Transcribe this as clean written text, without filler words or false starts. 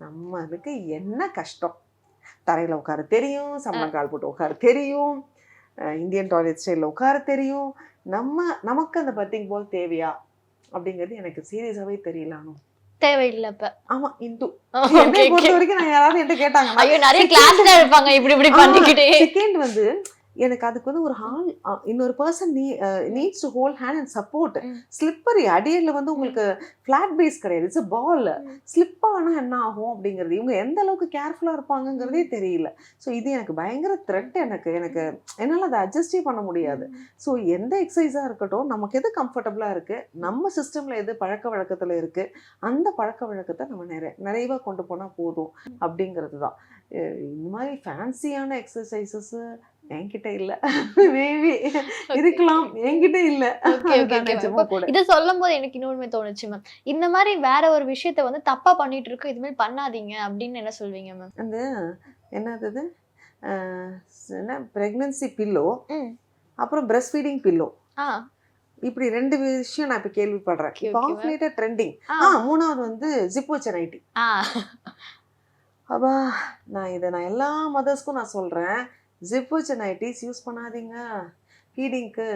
நம்மளுக்கு என்ன கஷ்டம்? தரையில உட்கார தெரியும், சம்மணங்கால் போட்டு உட்கார தெரியும், இந்தியன் டாய்லெட் ஸ்டைல்ல உட்கார தெரியும். நமக்கு அந்த பர்த்திங் பால் தேவையா அப்படிங்கிறது எனக்கு சீரியஸாவே தெரியல. தேவையில்லை அப்ப. ஆமா, இந்து என்னை பொறுத்த வரைக்கும் நான் யாராவது என்கிட்ட கேட்டாங்க, ஐயோ நிறைய கிளாஸ்ல இருப்பாங்க இப்படி பண்ணிக்கிட்டே. செகண்ட் வந்து எனக்கு அதுக்கு வந்து ஒரு ஹால், இன்னொரு person needs to hold hand and support. Slippery அடியில வந்து உங்களுக்கு ஃபிளாட் பேஸ் கிடையாது, இட்ஸ் a பால். ஸ்லிப் ஆனா என்ன ஆகும் அப்படிங்கிறது இவங்க எந்த அளவுக்கு கேர்ஃபுல்லா இருப்பாங்கங்கிறதே தெரியல. ஸோ இது எனக்கு பயங்கர த்ரெட். எனக்கு என்னால் அதை அட்ஜஸ்டே பண்ண முடியாது. ஸோ எந்த எக்ஸசைஸாக இருக்கட்டும், நமக்கு எது கம்ஃபர்டபுளாக இருக்குது, நம்ம சிஸ்டமில் எது பழக்க வழக்கத்தில் இருக்குது, அந்த பழக்க வழக்கத்தை நம்ம நிறைவாக கொண்டு போனால் போதும் அப்படிங்கிறது தான். இந்த மாதிரி ஃபேன்சியான எக்ஸசைசஸ் என்கிட்ட இல்ல. மேபி இருக்கலாம், என்கிட்ட இல்ல. இத சொல்லும் போது எனக்கு இன்னொருமே தோணுச்சு மேம். இந்த மாதிரி வேற ஒரு விஷயத்த வந்து தப்பா பண்ணிட்டு இருக்கு, இது மாதிரி பண்ணாதீங்க அப்படின்னு என்ன சொல்வீங்க மேம்? அந்த என்னது என்ன பிரெக்னன்சி பில்லோ, அப்புறம் பிரஸ்ட் ஃபீடிங் பில்லோ, இப்படி 2 விஷயம் நான் இப்ப கேள்விப்படுறேன். Of later trending. மூணாவது வந்து ஜிப் வச்ச நைட்டி. அப்பா, நான் எல்லா மதர்ஸ்க்கும் நான் சொல்றேன், ஜிப் வச்ச நைட்டிஸ் யூஸ் பண்ணாதீங்க ஃபீடிங்க்கு.